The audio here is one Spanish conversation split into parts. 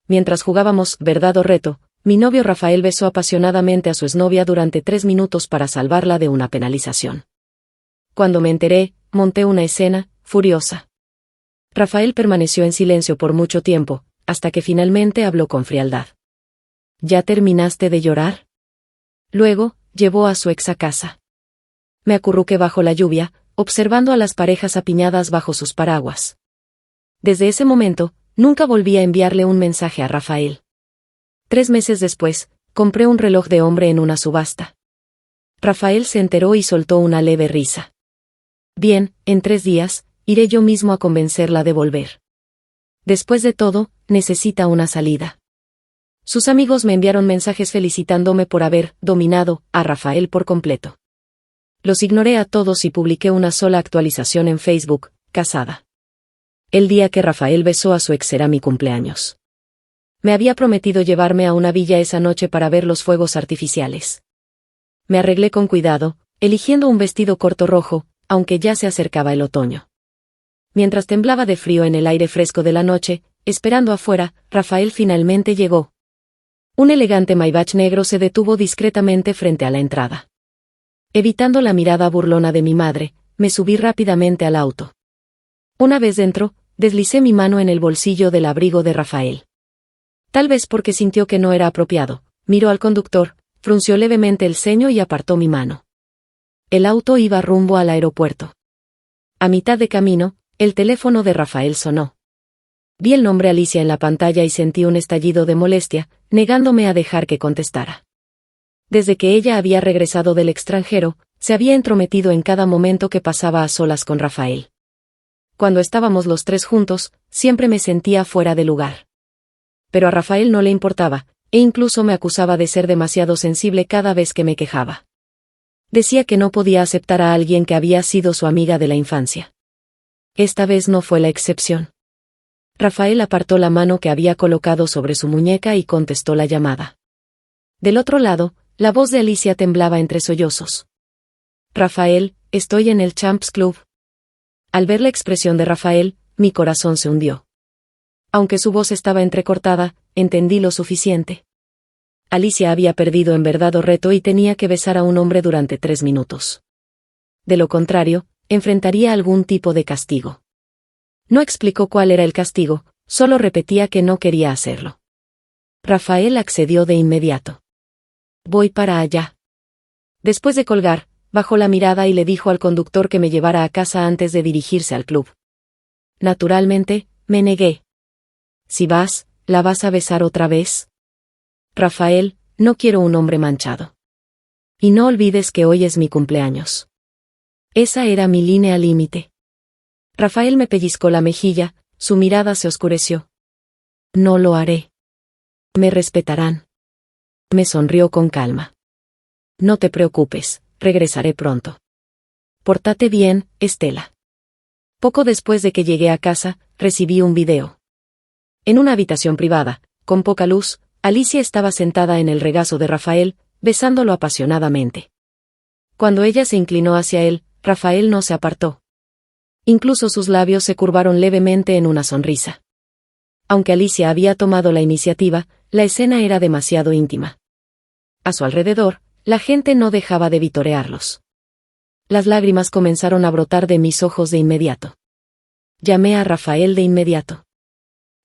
mientras jugábamos verdad o reto, mi novio Rafael besó apasionadamente a su exnovia durante 3 minutos para salvarla de una penalización. Cuando me enteré, monté una escena, furiosa. Rafael permaneció en silencio por mucho tiempo, hasta que finalmente habló con frialdad. ¿Ya terminaste de llorar? Luego, llevó a su ex a casa. Me acurruqué bajo la lluvia, observando a las parejas apiñadas bajo sus paraguas. Desde ese momento, nunca volví a enviarle un mensaje a Rafael. 3 meses después, compré un reloj de hombre en una subasta. Rafael se enteró y soltó una leve risa. Bien, en 3 días, iré yo mismo a convencerla de volver. Después de todo, necesita una salida. Sus amigos me enviaron mensajes felicitándome por haber dominado a Rafael por completo. Los ignoré a todos y publiqué una sola actualización en Facebook, casada. El día que Rafael besó a su ex era mi cumpleaños. Me había prometido llevarme a una villa esa noche para ver los fuegos artificiales. Me arreglé con cuidado, eligiendo un vestido corto rojo, aunque ya se acercaba el otoño. Mientras temblaba de frío en el aire fresco de la noche, esperando afuera, Rafael finalmente llegó. Un elegante Maybach negro se detuvo discretamente frente a la entrada. Evitando la mirada burlona de mi madre, me subí rápidamente al auto. Una vez dentro, deslicé mi mano en el bolsillo del abrigo de Rafael. Tal vez porque sintió que no era apropiado, miró al conductor, frunció levemente el ceño y apartó mi mano. El auto iba rumbo al aeropuerto. A mitad de camino, el teléfono de Rafael sonó. Vi el nombre Alicia en la pantalla y sentí un estallido de molestia, negándome a dejar que contestara. Desde que ella había regresado del extranjero, se había entrometido en cada momento que pasaba a solas con Rafael. Cuando estábamos los 3 juntos, siempre me sentía fuera de lugar. Pero a Rafael no le importaba, e incluso me acusaba de ser demasiado sensible cada vez que me quejaba. Decía que no podía aceptar a alguien que había sido su amiga de la infancia. Esta vez no fue la excepción. Rafael apartó la mano que había colocado sobre su muñeca y contestó la llamada. Del otro lado, la voz de Alicia temblaba entre sollozos. Rafael, estoy en el Champs Club. Al ver la expresión de Rafael, mi corazón se hundió. Aunque su voz estaba entrecortada, entendí lo suficiente. Alicia había perdido en verdad o reto y tenía que besar a un hombre durante 3 minutos. De lo contrario, enfrentaría algún tipo de castigo. No explicó cuál era el castigo, solo repetía que no quería hacerlo. Rafael accedió de inmediato. Voy para allá. Después de colgar, bajó la mirada y le dijo al conductor que me llevara a casa antes de dirigirse al club. Naturalmente, me negué. Si vas, ¿la vas a besar otra vez? Rafael, no quiero un hombre manchado. Y no olvides que hoy es mi cumpleaños. Esa era mi línea límite. Rafael me pellizcó la mejilla, su mirada se oscureció. No lo haré. Me respetarán. Me sonrió con calma. No te preocupes, regresaré pronto. Pórtate bien, Estela. Poco después de que llegué a casa, recibí un video. En una habitación privada, con poca luz, Alicia estaba sentada en el regazo de Rafael, besándolo apasionadamente. Cuando ella se inclinó hacia él, Rafael no se apartó. Incluso sus labios se curvaron levemente en una sonrisa. Aunque Alicia había tomado la iniciativa, la escena era demasiado íntima. A su alrededor, la gente no dejaba de vitorearlos. Las lágrimas comenzaron a brotar de mis ojos de inmediato. Llamé a Rafael de inmediato.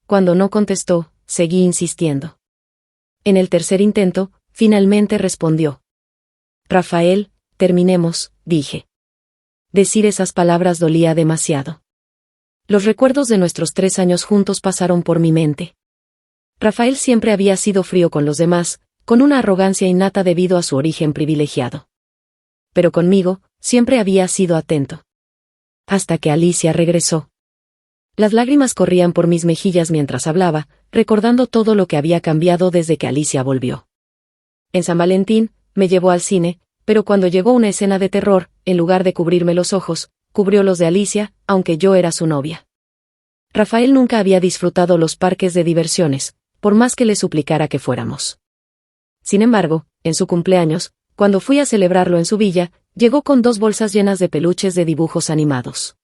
Cuando no contestó, seguí insistiendo. En el tercer intento, finalmente respondió. Rafael, terminemos, dije. Decir esas palabras dolía demasiado. Los recuerdos de nuestros 3 años juntos pasaron por mi mente. Rafael siempre había sido frío con los demás, con una arrogancia innata debido a su origen privilegiado. Pero conmigo, siempre había sido atento. Hasta que Alicia regresó. Las lágrimas corrían por mis mejillas mientras hablaba, recordando todo lo que había cambiado desde que Alicia volvió. En San Valentín, me llevó al cine, pero cuando llegó una escena de terror, en lugar de cubrirme los ojos, cubrió los de Alicia, aunque yo era su novia. Rafael nunca había disfrutado los parques de diversiones, por más que le suplicara que fuéramos. Sin embargo, en su cumpleaños, cuando fui a celebrarlo en su villa, llegó con 2 bolsas llenas de peluches de dibujos animados.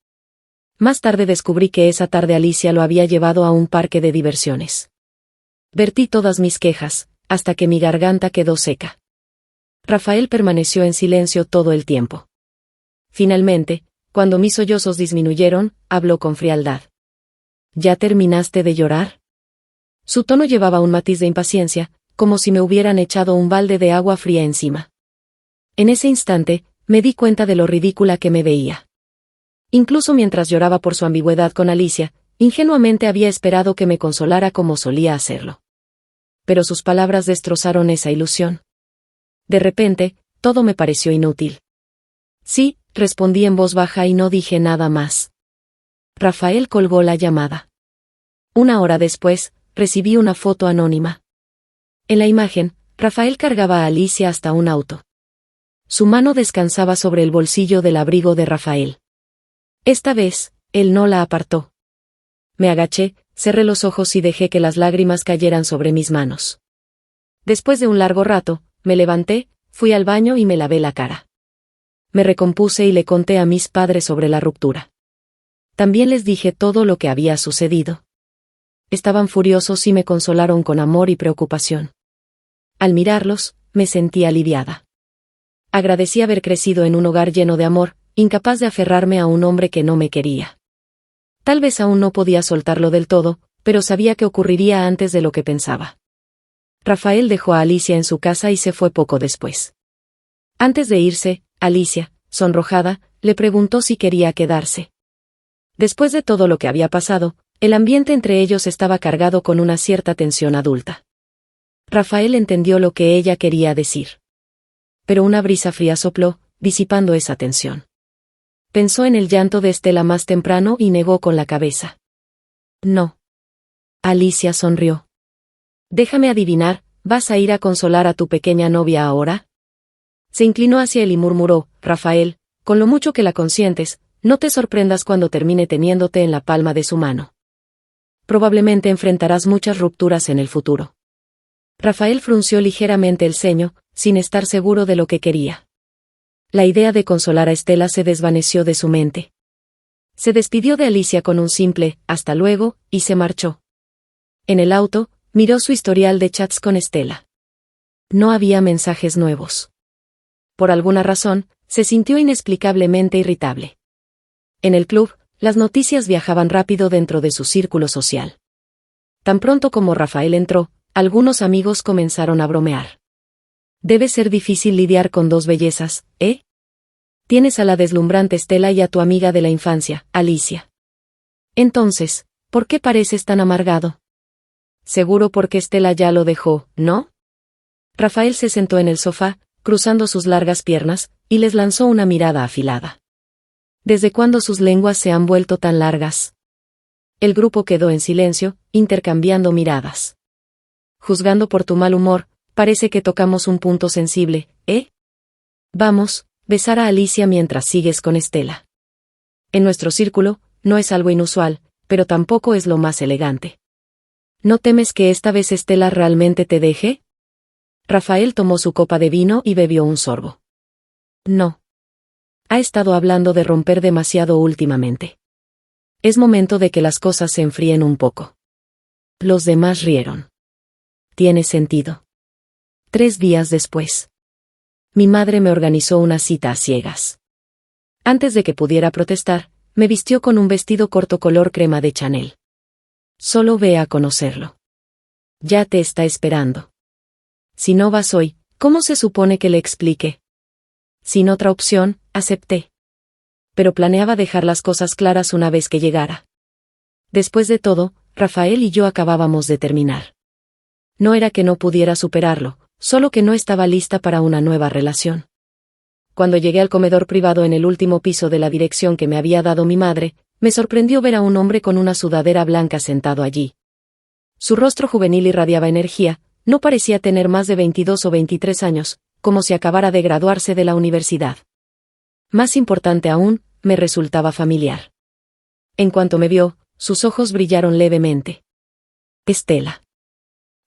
Más tarde descubrí que esa tarde Alicia lo había llevado a un parque de diversiones. Vertí todas mis quejas, hasta que mi garganta quedó seca. Rafael permaneció en silencio todo el tiempo. Finalmente, cuando mis sollozos disminuyeron, habló con frialdad. ¿Ya terminaste de llorar? Su tono llevaba un matiz de impaciencia, como si me hubieran echado un balde de agua fría encima. En ese instante, me di cuenta de lo ridícula que me veía. Incluso mientras lloraba por su ambigüedad con Alicia, ingenuamente había esperado que me consolara como solía hacerlo. Pero sus palabras destrozaron esa ilusión. De repente, todo me pareció inútil. Sí, respondí en voz baja y no dije nada más. Rafael colgó la llamada. Una hora después, recibí una foto anónima. En la imagen, Rafael cargaba a Alicia hasta un auto. Su mano descansaba sobre el bolsillo del abrigo de Rafael. Esta vez, él no la apartó. Me agaché, cerré los ojos y dejé que las lágrimas cayeran sobre mis manos. Después de un largo rato, me levanté, fui al baño y me lavé la cara. Me recompuse y le conté a mis padres sobre la ruptura. También les dije todo lo que había sucedido. Estaban furiosos y me consolaron con amor y preocupación. Al mirarlos, me sentí aliviada. Agradecí haber crecido en un hogar lleno de amor, incapaz de aferrarme a un hombre que no me quería. Tal vez aún no podía soltarlo del todo, pero sabía que ocurriría antes de lo que pensaba. Rafael dejó a Alicia en su casa y se fue poco después. Antes de irse, Alicia, sonrojada, le preguntó si quería quedarse. Después de todo lo que había pasado, el ambiente entre ellos estaba cargado con una cierta tensión adulta. Rafael entendió lo que ella quería decir. Pero una brisa fría sopló, disipando esa tensión. Pensó en el llanto de Estela más temprano y negó con la cabeza. No. Alicia sonrió. Déjame adivinar, ¿vas a ir a consolar a tu pequeña novia ahora? Se inclinó hacia él y murmuró, Rafael, con lo mucho que la consientes, no te sorprendas cuando termine teniéndote en la palma de su mano. Probablemente enfrentarás muchas rupturas en el futuro. Rafael frunció ligeramente el ceño, sin estar seguro de lo que quería. La idea de consolar a Estela se desvaneció de su mente. Se despidió de Alicia con un simple, hasta luego, y se marchó. En el auto, miró su historial de chats con Estela. No había mensajes nuevos. Por alguna razón, se sintió inexplicablemente irritable. En el club, las noticias viajaban rápido dentro de su círculo social. Tan pronto como Rafael entró, algunos amigos comenzaron a bromear. Debe ser difícil lidiar con dos bellezas, ¿eh? Tienes a la deslumbrante Estela y a tu amiga de la infancia, Alicia. Entonces, ¿por qué pareces tan amargado? Seguro porque Estela ya lo dejó, ¿no? Rafael se sentó en el sofá, cruzando sus largas piernas, y les lanzó una mirada afilada. ¿Desde cuándo sus lenguas se han vuelto tan largas? El grupo quedó en silencio, intercambiando miradas. Juzgando por tu mal humor, parece que tocamos un punto sensible, ¿eh? Vamos, besar a Alicia mientras sigues con Estela. En nuestro círculo, no es algo inusual, pero tampoco es lo más elegante. ¿No temes que esta vez Estela realmente te deje? Rafael tomó su copa de vino y bebió un sorbo. No. Ha estado hablando de romper demasiado últimamente. Es momento de que las cosas se enfríen un poco. Los demás rieron. Tiene sentido. 3 días después. Mi madre me organizó una cita a ciegas. Antes de que pudiera protestar, me vistió con un vestido corto color crema de Chanel. Solo ve a conocerlo. Ya te está esperando. Si no vas hoy, ¿cómo se supone que le explique? Sin otra opción, acepté. Pero planeaba dejar las cosas claras una vez que llegara. Después de todo, Rafael y yo acabábamos de terminar. No era que no pudiera superarlo, solo que no estaba lista para una nueva relación. Cuando llegué al comedor privado en el último piso de la dirección que me había dado mi madre, me sorprendió ver a un hombre con una sudadera blanca sentado allí. Su rostro juvenil irradiaba energía, no parecía tener más de 22 o 23 años, como si acabara de graduarse de la universidad. Más importante aún, me resultaba familiar. En cuanto me vio, sus ojos brillaron levemente. Estela.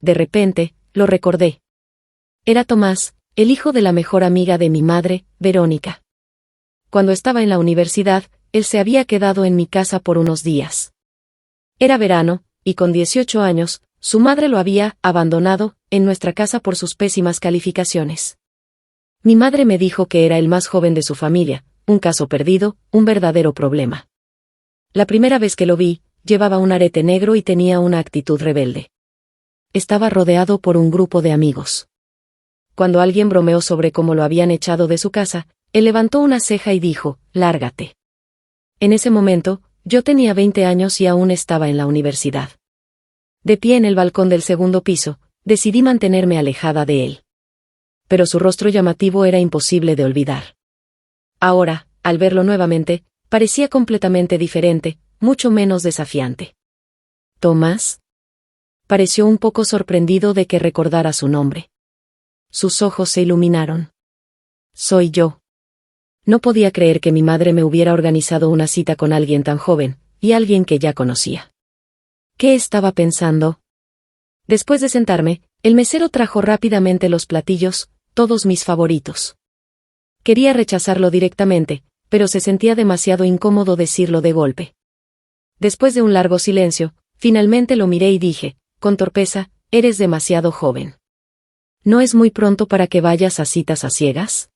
De repente, lo recordé. Era Tomás, el hijo de la mejor amiga de mi madre, Verónica. Cuando estaba en la universidad, él se había quedado en mi casa por unos días. Era verano, y con 18 años, Su madre lo había abandonado en nuestra casa por sus pésimas calificaciones. Mi madre me dijo que era el más joven de su familia, un caso perdido, un verdadero problema. La primera vez que lo vi, llevaba un arete negro y tenía una actitud rebelde. Estaba rodeado por un grupo de amigos. Cuando alguien bromeó sobre cómo lo habían echado de su casa, él levantó una ceja y dijo, «Lárgate». En ese momento, yo tenía 20 años y aún estaba en la universidad. De pie en el balcón del segundo piso, decidí mantenerme alejada de él. Pero su rostro llamativo era imposible de olvidar. Ahora, al verlo nuevamente, parecía completamente diferente, mucho menos desafiante. «¿Tomás?» Pareció un poco sorprendido de que recordara su nombre. Sus ojos se iluminaron. «Soy yo». No podía creer que mi madre me hubiera organizado una cita con alguien tan joven, y alguien que ya conocía. ¿Qué estaba pensando? Después de sentarme, el mesero trajo rápidamente los platillos, todos mis favoritos. Quería rechazarlo directamente, pero se sentía demasiado incómodo decirlo de golpe. Después de un largo silencio, finalmente lo miré y dije, con torpeza, «Eres demasiado joven. ¿No es muy pronto para que vayas a citas a ciegas?»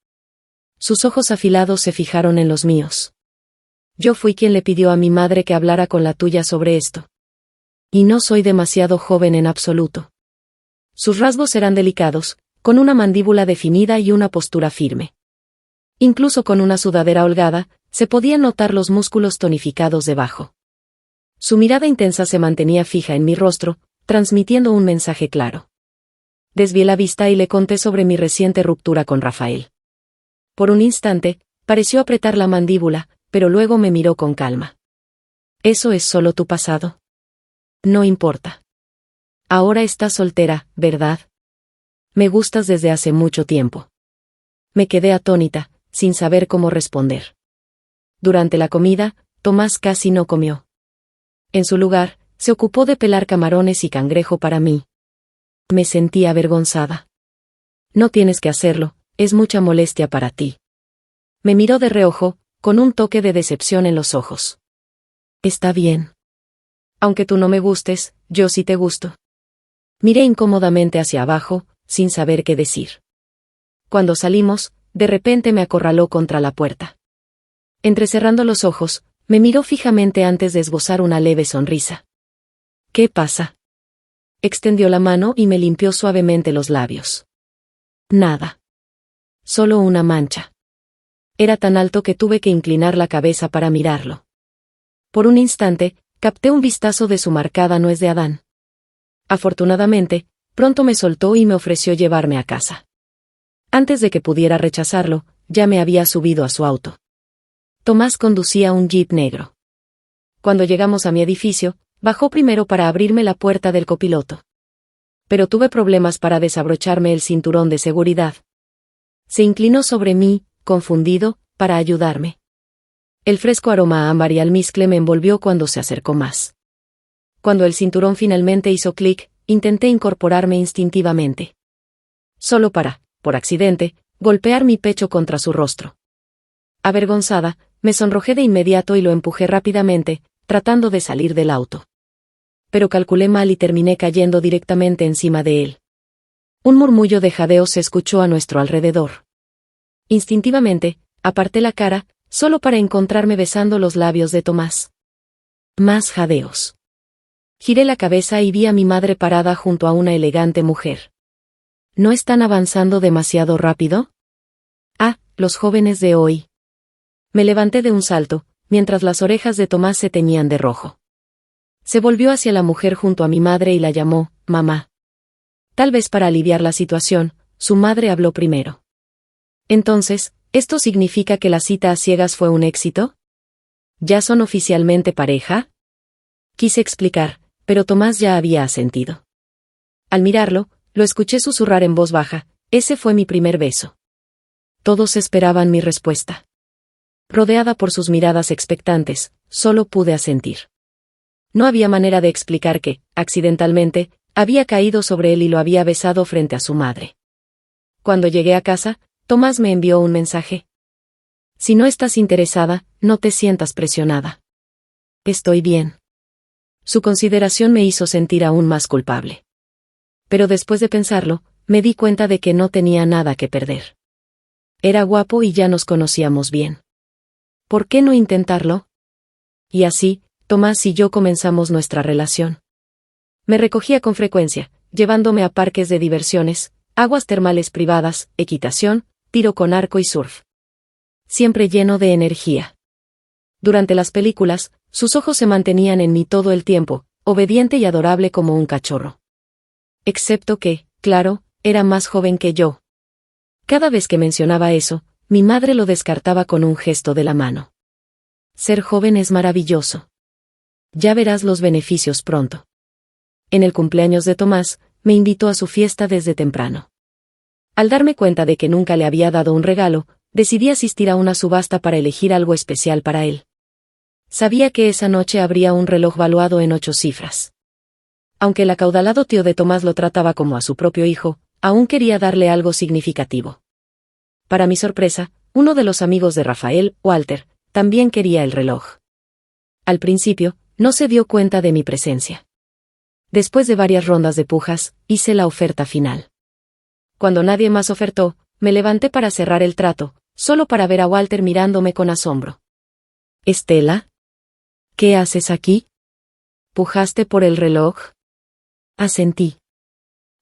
Sus ojos afilados se fijaron en los míos. Yo fui quien le pidió a mi madre que hablara con la tuya sobre esto. Y no soy demasiado joven en absoluto. Sus rasgos eran delicados, con una mandíbula definida y una postura firme. Incluso con una sudadera holgada, se podían notar los músculos tonificados debajo. Su mirada intensa se mantenía fija en mi rostro, transmitiendo un mensaje claro. Desvié la vista y le conté sobre mi reciente ruptura con Rafael. Por un instante, pareció apretar la mandíbula, pero luego me miró con calma. «Eso es solo tu pasado. No importa. Ahora estás soltera, ¿verdad? Me gustas desde hace mucho tiempo». Me quedé atónita, sin saber cómo responder. Durante la comida, Tomás casi no comió. En su lugar, se ocupó de pelar camarones y cangrejo para mí. Me sentí avergonzada. «No tienes que hacerlo, es mucha molestia para ti». Me miró de reojo, con un toque de decepción en los ojos. «Está bien. Aunque tú no me gustes, yo sí te gusto». Miré incómodamente hacia abajo, sin saber qué decir. Cuando salimos, de repente me acorraló contra la puerta. Entrecerrando los ojos, me miró fijamente antes de esbozar una leve sonrisa. «¿Qué pasa?» Extendió la mano y me limpió suavemente los labios. «Nada. Solo una mancha». Era tan alto que tuve que inclinar la cabeza para mirarlo. Por un instante, capté un vistazo de su marcada nuez de Adán. Afortunadamente, pronto me soltó y me ofreció llevarme a casa. Antes de que pudiera rechazarlo, ya me había subido a su auto. Tomás conducía un jeep negro. Cuando llegamos a mi edificio, bajó primero para abrirme la puerta del copiloto. Pero tuve problemas para desabrocharme el cinturón de seguridad. Se inclinó sobre mí, confundido, para ayudarme. El fresco aroma a ámbar y almizcle me envolvió cuando se acercó más. Cuando el cinturón finalmente hizo clic, intenté incorporarme instintivamente. Solo para, por accidente, golpear mi pecho contra su rostro. Avergonzada, me sonrojé de inmediato y lo empujé rápidamente, tratando de salir del auto. Pero calculé mal y terminé cayendo directamente encima de él. Un murmullo de jadeo se escuchó a nuestro alrededor. Instintivamente, aparté la cara, solo para encontrarme besando los labios de Tomás. Más jadeos. Giré la cabeza y vi a mi madre parada junto a una elegante mujer. ¿No están avanzando demasiado rápido? Ah, los jóvenes de hoy. Me levanté de un salto, mientras las orejas de Tomás se teñían de rojo. Se volvió hacia la mujer junto a mi madre y la llamó, mamá. Tal vez para aliviar la situación, su madre habló primero. Entonces, ¿esto significa que la cita a ciegas fue un éxito? ¿Ya son oficialmente pareja? Quise explicar, pero Tomás ya había asentido. Al mirarlo, lo escuché susurrar en voz baja, ese fue mi primer beso. Todos esperaban mi respuesta. Rodeada por sus miradas expectantes, solo pude asentir. No había manera de explicar que, accidentalmente, había caído sobre él y lo había besado frente a su madre. Cuando llegué a casa, Tomás me envió un mensaje. Si no estás interesada, no te sientas presionada. Estoy bien. Su consideración me hizo sentir aún más culpable. Pero después de pensarlo, me di cuenta de que no tenía nada que perder. Era guapo y ya nos conocíamos bien. ¿Por qué no intentarlo? Y así, Tomás y yo comenzamos nuestra relación. Me recogía con frecuencia, llevándome a parques de diversiones, aguas termales privadas, equitación, tiro con arco y surf. Siempre lleno de energía. Durante las películas, sus ojos se mantenían en mí todo el tiempo, obediente y adorable como un cachorro. Excepto que, claro, era más joven que yo. Cada vez que mencionaba eso, mi madre lo descartaba con un gesto de la mano. Ser joven es maravilloso. Ya verás los beneficios pronto. En el cumpleaños de Tomás, me invitó a su fiesta desde temprano. Al darme cuenta de que nunca le había dado un regalo, decidí asistir a una subasta para elegir algo especial para él. Sabía que esa noche habría un reloj valuado en 8 cifras. Aunque el acaudalado tío de Tomás lo trataba como a su propio hijo, aún quería darle algo significativo. Para mi sorpresa, uno de los amigos de Rafael, Walter, también quería el reloj. Al principio, no se dio cuenta de mi presencia. Después de varias rondas de pujas, hice la oferta final. Cuando nadie más ofertó, me levanté para cerrar el trato, solo para ver a Walter mirándome con asombro. «Estela, ¿qué haces aquí? ¿Pujaste por el reloj?» Asentí.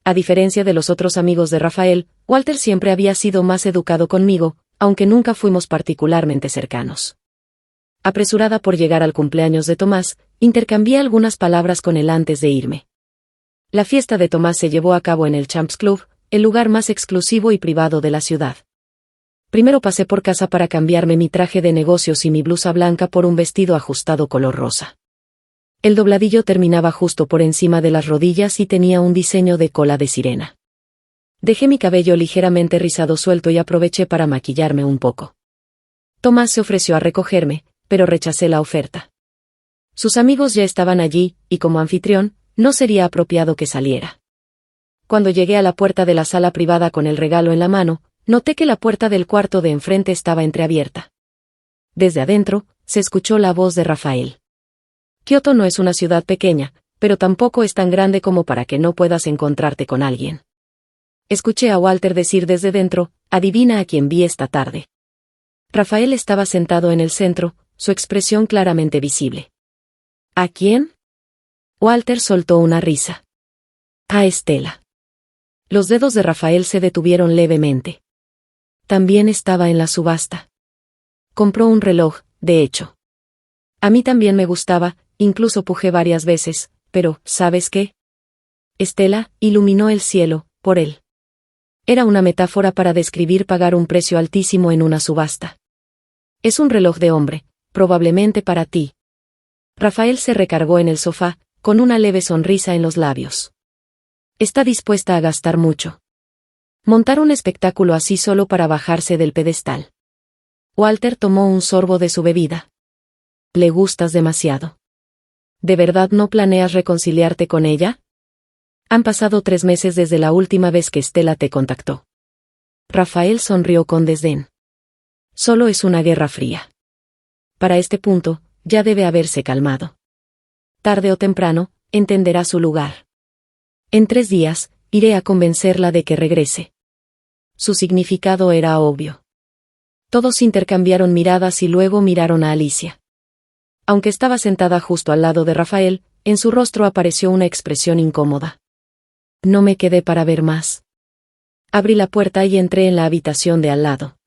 A diferencia de los otros amigos de Rafael, Walter siempre había sido más educado conmigo, aunque nunca fuimos particularmente cercanos. Apresurada por llegar al cumpleaños de Tomás, intercambié algunas palabras con él antes de irme. La fiesta de Tomás se llevó a cabo en el Champs Club, el lugar más exclusivo y privado de la ciudad. Primero pasé por casa para cambiarme mi traje de negocios y mi blusa blanca por un vestido ajustado color rosa. El dobladillo terminaba justo por encima de las rodillas y tenía un diseño de cola de sirena. Dejé mi cabello ligeramente rizado suelto y aproveché para maquillarme un poco. Tomás se ofreció a recogerme, pero rechacé la oferta. Sus amigos ya estaban allí, y como anfitrión, no sería apropiado que saliera. Cuando llegué a la puerta de la sala privada con el regalo en la mano, noté que la puerta del cuarto de enfrente estaba entreabierta. Desde adentro, se escuchó la voz de Rafael. Kioto no es una ciudad pequeña, pero tampoco es tan grande como para que no puedas encontrarte con alguien. Escuché a Walter decir desde dentro, «Adivina a quién vi esta tarde». Rafael estaba sentado en el centro, su expresión claramente visible. «¿A quién?» Walter soltó una risa. «A Estela». Los dedos de Rafael se detuvieron levemente. También estaba en la subasta. Compró un reloj, de hecho. A mí también me gustaba, incluso pujé varias veces, pero, ¿sabes qué? Estela iluminó el cielo, por él. Era una metáfora para describir pagar un precio altísimo en una subasta. Es un reloj de hombre, probablemente para ti. Rafael se recargó en el sofá, con una leve sonrisa en los labios. Está dispuesta a gastar mucho. Montar un espectáculo así solo para bajarse del pedestal. Walter tomó un sorbo de su bebida. Le gustas demasiado. ¿De verdad no planeas reconciliarte con ella? Han pasado 3 meses desde la última vez que Estela te contactó. Rafael sonrió con desdén. Solo es una guerra fría. Para este punto, ya debe haberse calmado. Tarde o temprano, entenderá su lugar. En 3 días, iré a convencerla de que regrese. Su significado era obvio. Todos intercambiaron miradas y luego miraron a Alicia. Aunque estaba sentada justo al lado de Rafael, en su rostro apareció una expresión incómoda. No me quedé para ver más. Abrí la puerta y entré en la habitación de al lado.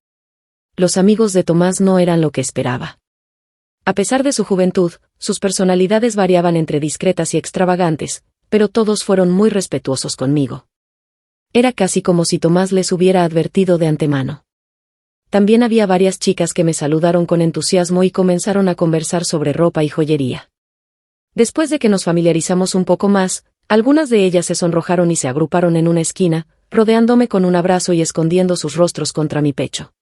Los amigos de Tomás no eran lo que esperaba. A pesar de su juventud, sus personalidades variaban entre discretas y extravagantes, pero todos fueron muy respetuosos conmigo. Era casi como si Tomás les hubiera advertido de antemano. También había varias chicas que me saludaron con entusiasmo y comenzaron a conversar sobre ropa y joyería. Después de que nos familiarizamos un poco más, algunas de ellas se sonrojaron y se agruparon en una esquina, rodeándome con un abrazo y escondiendo sus rostros contra mi pecho.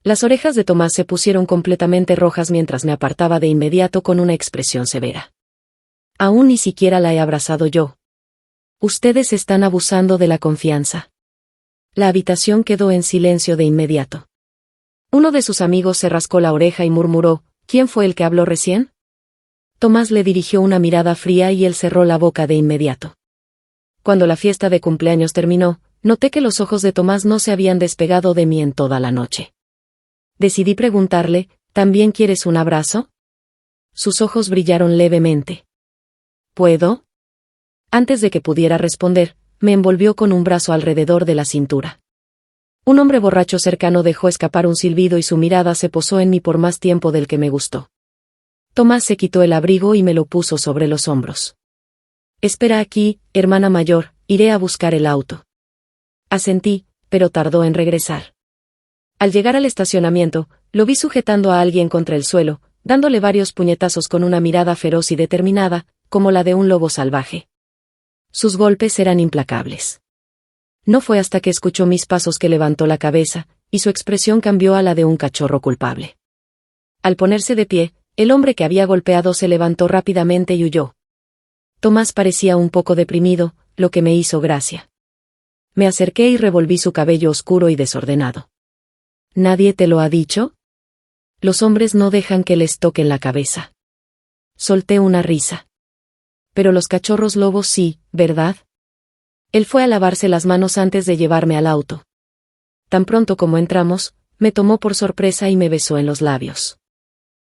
Las orejas de Tomás se pusieron completamente rojas mientras me apartaba de inmediato con una expresión severa. Aún ni siquiera la he abrazado yo. Ustedes están abusando de la confianza. La habitación quedó en silencio de inmediato. Uno de sus amigos se rascó la oreja y murmuró, ¿quién fue el que habló recién? Tomás le dirigió una mirada fría y él cerró la boca de inmediato. Cuando la fiesta de cumpleaños terminó, noté que los ojos de Tomás no se habían despegado de mí en toda la noche. Decidí preguntarle, ¿también quieres un abrazo? Sus ojos brillaron levemente. ¿Puedo? Antes de que pudiera responder, me envolvió con un brazo alrededor de la cintura. Un hombre borracho cercano dejó escapar un silbido y su mirada se posó en mí por más tiempo del que me gustó. Tomás se quitó el abrigo y me lo puso sobre los hombros. Espera aquí, hermana mayor, iré a buscar el auto. Asentí, pero tardó en regresar. Al llegar al estacionamiento, lo vi sujetando a alguien contra el suelo, dándole varios puñetazos con una mirada feroz y determinada, como la de un lobo salvaje. Sus golpes eran implacables. No fue hasta que escuchó mis pasos que levantó la cabeza, y su expresión cambió a la de un cachorro culpable. Al ponerse de pie, el hombre que había golpeado se levantó rápidamente y huyó. Tomás parecía un poco deprimido, lo que me hizo gracia. Me acerqué y revolví su cabello oscuro y desordenado. ¿Nadie te lo ha dicho? Los hombres no dejan que les toquen la cabeza. Solté una risa. Pero los cachorros lobos sí, ¿verdad? Él fue a lavarse las manos antes de llevarme al auto. Tan pronto como entramos, me tomó por sorpresa y me besó en los labios.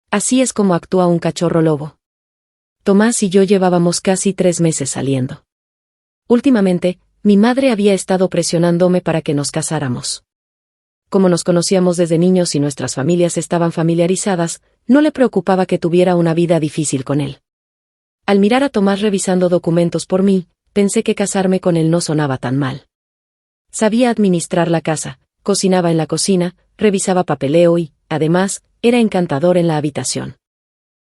Así es como actúa un cachorro lobo. Tomás y yo llevábamos casi 3 meses saliendo. Últimamente, mi madre había estado presionándome para que nos casáramos. Como nos conocíamos desde niños y nuestras familias estaban familiarizadas, no le preocupaba que tuviera una vida difícil con él. Al mirar a Tomás revisando documentos por mí, pensé que casarme con él no sonaba tan mal. Sabía administrar la casa, cocinaba en la cocina, revisaba papeleo y, además, era encantador en la habitación.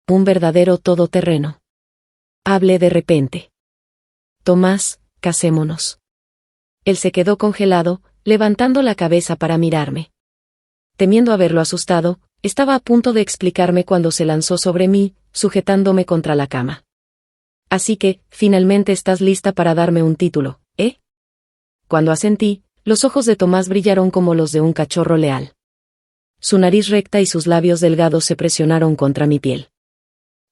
Un verdadero todoterreno. Hablé de repente. Tomás, casémonos. Él se quedó congelado, levantando la cabeza para mirarme. Temiendo haberlo asustado, estaba a punto de explicarme cuando se lanzó sobre mí, sujetándome contra la cama. Así que, finalmente estás lista para darme un título, ¿eh? Cuando asentí, los ojos de Tomás brillaron como los de un cachorro leal. Su nariz recta y sus labios delgados se presionaron contra mi piel.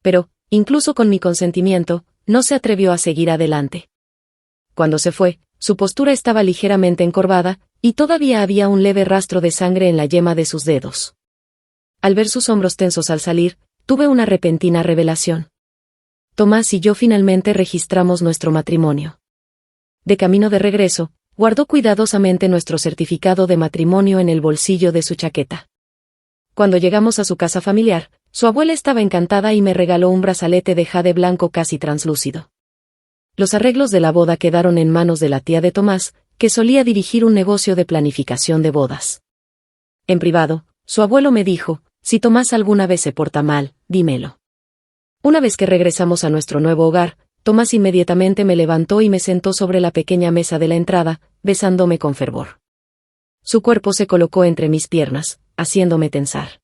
Pero, incluso con mi consentimiento, no se atrevió a seguir adelante. Cuando se fue, su postura estaba ligeramente encorvada, y todavía había un leve rastro de sangre en la yema de sus dedos. Al ver sus hombros tensos al salir, tuve una repentina revelación. Tomás y yo finalmente registramos nuestro matrimonio. De camino de regreso, guardó cuidadosamente nuestro certificado de matrimonio en el bolsillo de su chaqueta. Cuando llegamos a su casa familiar, su abuela estaba encantada y me regaló un brazalete de jade blanco casi translúcido. Los arreglos de la boda quedaron en manos de la tía de Tomás, que solía dirigir un negocio de planificación de bodas. En privado, su abuelo me dijo, si Tomás alguna vez se porta mal, dímelo. Una vez que regresamos a nuestro nuevo hogar, Tomás inmediatamente me levantó y me sentó sobre la pequeña mesa de la entrada, besándome con fervor. Su cuerpo se colocó entre mis piernas, haciéndome tensar.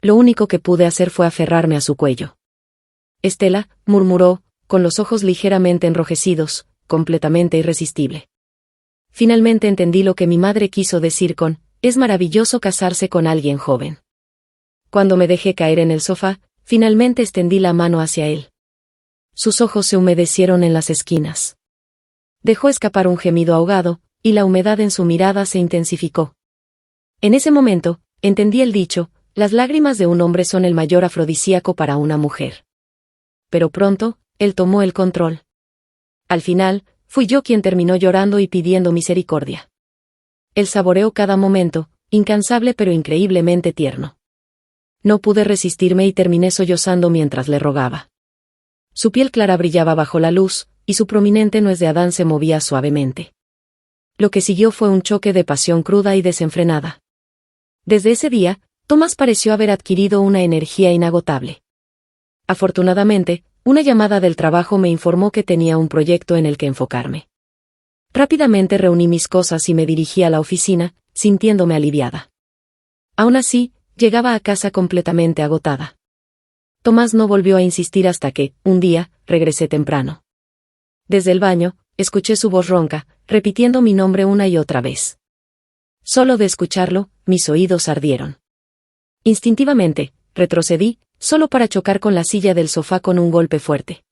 Lo único que pude hacer fue aferrarme a su cuello. Estela, murmuró, con los ojos ligeramente enrojecidos, completamente irresistible. Finalmente entendí lo que mi madre quiso decir con, es maravilloso casarse con alguien joven. Cuando me dejé caer en el sofá, finalmente extendí la mano hacia él. Sus ojos se humedecieron en las esquinas. Dejó escapar un gemido ahogado, y la humedad en su mirada se intensificó. En ese momento, entendí el dicho, las lágrimas de un hombre son el mayor afrodisíaco para una mujer. Pero pronto, él tomó el control. Al final, fui yo quien terminó llorando y pidiendo misericordia. Él saboreó cada momento, incansable pero increíblemente tierno. No pude resistirme y terminé sollozando mientras le rogaba. Su piel clara brillaba bajo la luz, y su prominente nuez de Adán se movía suavemente. Lo que siguió fue un choque de pasión cruda y desenfrenada. Desde ese día, Tomás pareció haber adquirido una energía inagotable. Afortunadamente, una llamada del trabajo me informó que tenía un proyecto en el que enfocarme. Rápidamente reuní mis cosas y me dirigí a la oficina, sintiéndome aliviada. Aún así, llegaba a casa completamente agotada. Tomás no volvió a insistir hasta que, un día, regresé temprano. Desde el baño, escuché su voz ronca, repitiendo mi nombre una y otra vez. Solo de escucharlo, mis oídos ardieron. Instintivamente, retrocedí, solo para chocar con la silla del sofá con un golpe fuerte.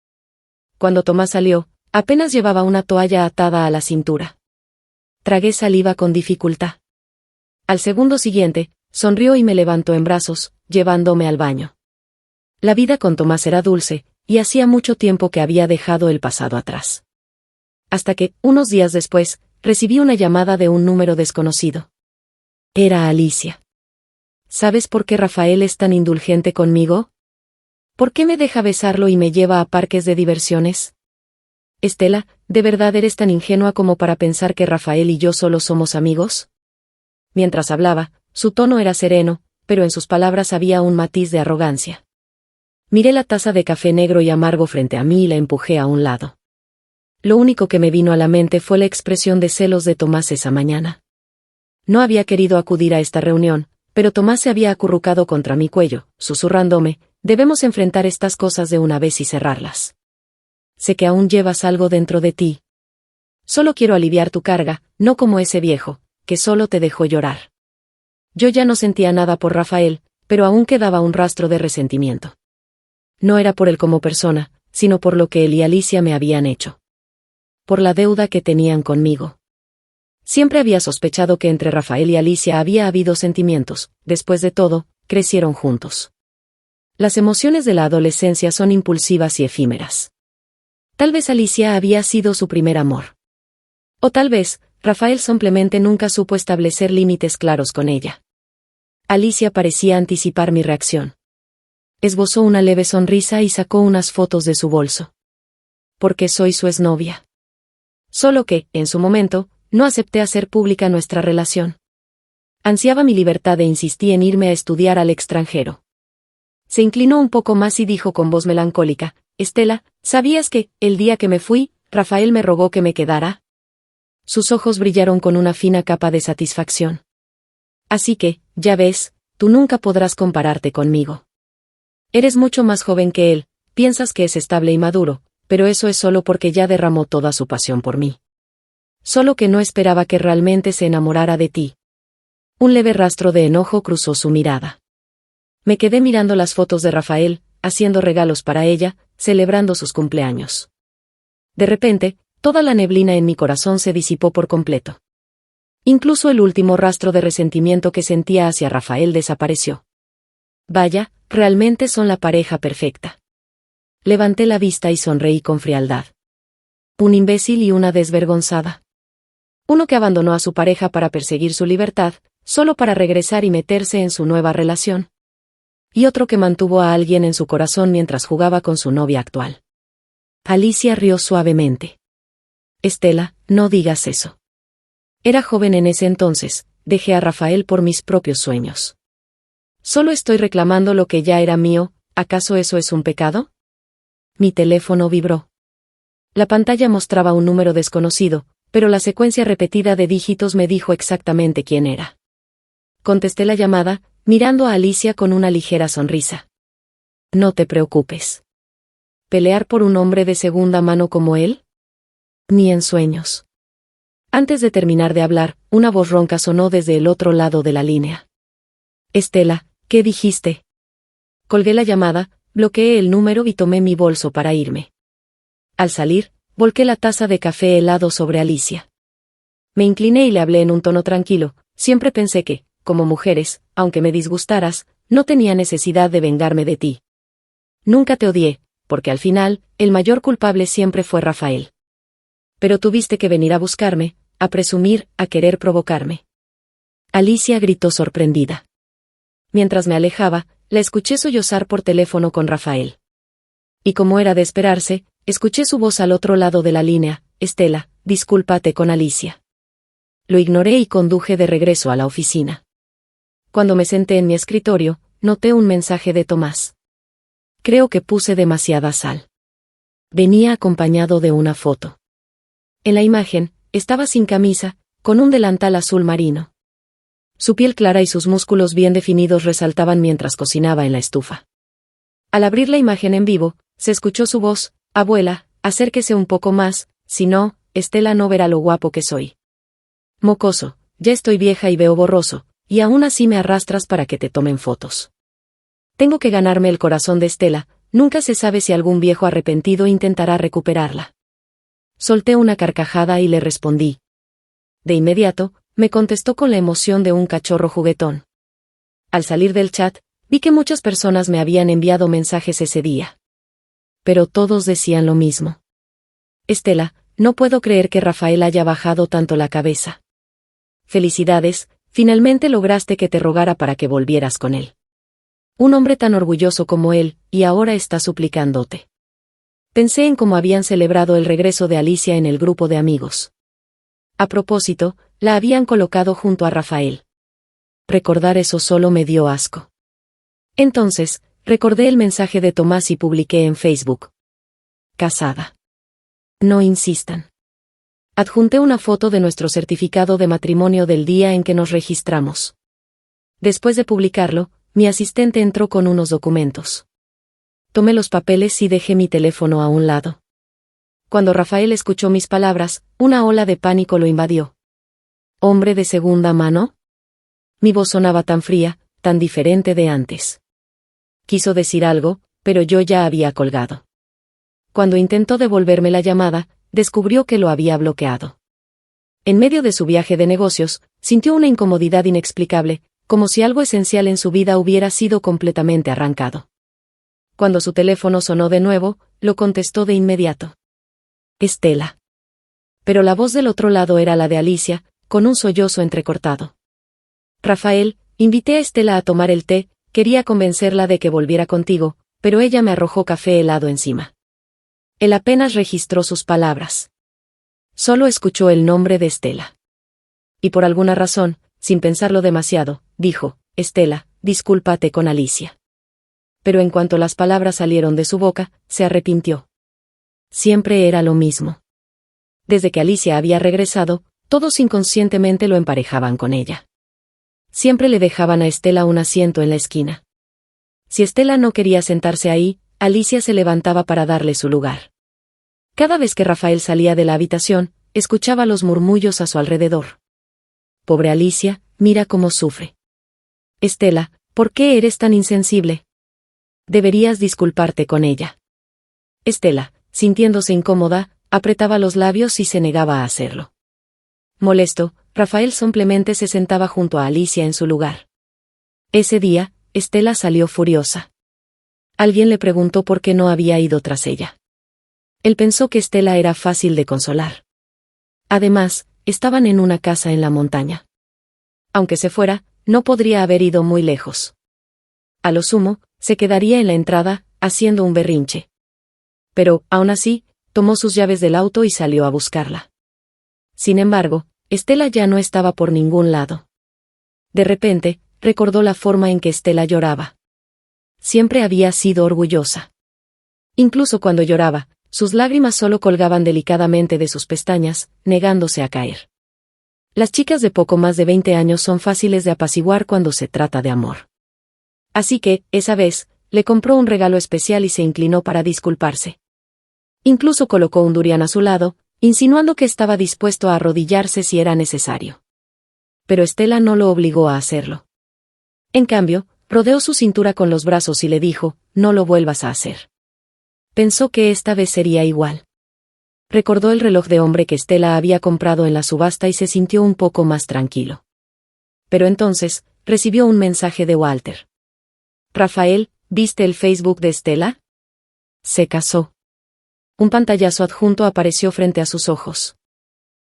Cuando Tomás salió, apenas llevaba una toalla atada a la cintura. Tragué saliva con dificultad. Al segundo siguiente, sonrió y me levantó en brazos, llevándome al baño. La vida con Tomás era dulce, y hacía mucho tiempo que había dejado el pasado atrás. Hasta que, unos días después, recibí una llamada de un número desconocido. Era Alicia. ¿Sabes por qué Rafael es tan indulgente conmigo? ¿Por qué me deja besarlo y me lleva a parques de diversiones? Estela, ¿de verdad eres tan ingenua como para pensar que Rafael y yo solo somos amigos? Mientras hablaba, su tono era sereno, pero en sus palabras había un matiz de arrogancia. Miré la taza de café negro y amargo frente a mí y la empujé a un lado. Lo único que me vino a la mente fue la expresión de celos de Tomás esa mañana. No había querido acudir a esta reunión, pero Tomás se había acurrucado contra mi cuello, susurrándome: debemos enfrentar estas cosas de una vez y cerrarlas. Sé que aún llevas algo dentro de ti. Solo quiero aliviar tu carga, no como ese viejo, que solo te dejó llorar. Yo ya no sentía nada por Rafael, pero aún quedaba un rastro de resentimiento. No era por él como persona, sino por lo que él y Alicia me habían hecho. Por la deuda que tenían conmigo. Siempre había sospechado que entre Rafael y Alicia había habido sentimientos. Después de todo, crecieron juntos. Las emociones de la adolescencia son impulsivas y efímeras. Tal vez Alicia había sido su primer amor. O tal vez, Rafael simplemente nunca supo establecer límites claros con ella. Alicia parecía anticipar mi reacción. Esbozó una leve sonrisa y sacó unas fotos de su bolso. Porque soy su exnovia. Solo que, en su momento, no acepté hacer pública nuestra relación. Ansiaba mi libertad e insistí en irme a estudiar al extranjero. Se inclinó un poco más y dijo con voz melancólica: Estela, ¿sabías que, el día que me fui, Rafael me rogó que me quedara? Sus ojos brillaron con una fina capa de satisfacción. Así que, ya ves, tú nunca podrás compararte conmigo. Eres mucho más joven que él, piensas que es estable y maduro, pero eso es solo porque ya derramó toda su pasión por mí. Solo que no esperaba que realmente se enamorara de ti. Un leve rastro de enojo cruzó su mirada. Me quedé mirando las fotos de Rafael, haciendo regalos para ella, celebrando sus cumpleaños. De repente, toda la neblina en mi corazón se disipó por completo. Incluso el último rastro de resentimiento que sentía hacia Rafael desapareció. Vaya, realmente son la pareja perfecta. Levanté la vista y sonreí con frialdad. Un imbécil y una desvergonzada. Uno que abandonó a su pareja para perseguir su libertad, solo para regresar y meterse en su nueva relación. Y otro que mantuvo a alguien en su corazón mientras jugaba con su novia actual. Alicia rió suavemente. Estela, no digas eso. Era joven en ese entonces, dejé a Rafael por mis propios sueños. Solo estoy reclamando lo que ya era mío, ¿acaso eso es un pecado? Mi teléfono vibró. La pantalla mostraba un número desconocido, pero la secuencia repetida de dígitos me dijo exactamente quién era. Contesté la llamada, mirando a Alicia con una ligera sonrisa. No te preocupes. ¿Pelear por un hombre de segunda mano como él? Ni en sueños. Antes de terminar de hablar, una voz ronca sonó desde el otro lado de la línea. Estela, ¿qué dijiste? Colgué la llamada, bloqueé el número y tomé mi bolso para irme. Al salir, volqué la taza de café helado sobre Alicia. Me incliné y le hablé en un tono tranquilo. Siempre pensé que, como mujeres, aunque me disgustaras, no tenía necesidad de vengarme de ti. Nunca te odié, porque al final, el mayor culpable siempre fue Rafael. Pero tuviste que venir a buscarme, a presumir, a querer provocarme. Alicia gritó sorprendida. Mientras me alejaba, la escuché sollozar por teléfono con Rafael. Y como era de esperarse, escuché su voz al otro lado de la línea: Estela, discúlpate con Alicia. Lo ignoré y conduje de regreso a la oficina. Cuando me senté en mi escritorio, noté un mensaje de Tomás. Creo que puse demasiada sal. Venía acompañado de una foto. En la imagen, estaba sin camisa, con un delantal azul marino. Su piel clara y sus músculos bien definidos resaltaban mientras cocinaba en la estufa. Al abrir la imagen en vivo, se escuchó su voz: abuela, acérquese un poco más, si no, Estela no verá lo guapo que soy. Mocoso, ya estoy vieja y veo borroso, y aún así me arrastras para que te tomen fotos. Tengo que ganarme el corazón de Estela, nunca se sabe si algún viejo arrepentido intentará recuperarla. Solté una carcajada y le respondí. De inmediato, me contestó con la emoción de un cachorro juguetón. Al salir del chat, vi que muchas personas me habían enviado mensajes ese día. Pero todos decían lo mismo. Estela, no puedo creer que Rafael haya bajado tanto la cabeza. Felicidades, finalmente lograste que te rogara para que volvieras con él. Un hombre tan orgulloso como él, y ahora está suplicándote. Pensé en cómo habían celebrado el regreso de Alicia en el grupo de amigos. A propósito, la habían colocado junto a Rafael. Recordar eso solo me dio asco. Entonces, recordé el mensaje de Tomás y publiqué en Facebook. Casada. No insistan. Adjunté una foto de nuestro certificado de matrimonio del día en que nos registramos. Después de publicarlo, mi asistente entró con unos documentos. Tomé los papeles y dejé mi teléfono a un lado. Cuando Rafael escuchó mis palabras, una ola de pánico lo invadió. ¿Hombre de segunda mano? Mi voz sonaba tan fría, tan diferente de antes. Quiso decir algo, pero yo ya había colgado. Cuando intentó devolverme la llamada, descubrió que lo había bloqueado. En medio de su viaje de negocios, sintió una incomodidad inexplicable, como si algo esencial en su vida hubiera sido completamente arrancado. Cuando su teléfono sonó de nuevo, lo contestó de inmediato. Estela. Pero la voz del otro lado era la de Alicia, con un sollozo entrecortado. Rafael, invité a Estela a tomar el té, quería convencerla de que volviera contigo, pero ella me arrojó café helado encima. Él apenas registró sus palabras. Solo escuchó el nombre de Estela. Y por alguna razón, sin pensarlo demasiado, dijo, Estela, discúlpate con Alicia. Pero en cuanto las palabras salieron de su boca, se arrepintió. Siempre era lo mismo. Desde que Alicia había regresado, todos inconscientemente lo emparejaban con ella. Siempre le dejaban a Estela un asiento en la esquina. Si Estela no quería sentarse ahí, Alicia se levantaba para darle su lugar. Cada vez que Rafael salía de la habitación, escuchaba los murmullos a su alrededor. Pobre Alicia, mira cómo sufre. Estela, ¿por qué eres tan insensible? Deberías disculparte con ella. Estela, sintiéndose incómoda, apretaba los labios y se negaba a hacerlo. Molesto, Rafael simplemente se sentaba junto a Alicia en su lugar. Ese día, Estela salió furiosa. Alguien le preguntó por qué no había ido tras ella. Él pensó que Estela era fácil de consolar. Además, estaban en una casa en la montaña. Aunque se fuera, no podría haber ido muy lejos. A lo sumo, se quedaría en la entrada, haciendo un berrinche. Pero, aún así, tomó sus llaves del auto y salió a buscarla. Sin embargo, Estela ya no estaba por ningún lado. De repente, recordó la forma en que Estela lloraba. Siempre había sido orgullosa. Incluso cuando lloraba, sus lágrimas solo colgaban delicadamente de sus pestañas, negándose a caer. Las chicas de poco más de 20 años son fáciles de apaciguar cuando se trata de amor. Así que, esa vez, le compró un regalo especial y se inclinó para disculparse. Incluso colocó un durian a su lado, insinuando que estaba dispuesto a arrodillarse si era necesario. Pero Estela no lo obligó a hacerlo. En cambio, rodeó su cintura con los brazos y le dijo, no lo vuelvas a hacer. Pensó que esta vez sería igual. Recordó el reloj de hombre que Estela había comprado en la subasta y se sintió un poco más tranquilo. Pero entonces, recibió un mensaje de Walter. Rafael, ¿viste el Facebook de Estela? Se casó. Un pantallazo adjunto apareció frente a sus ojos.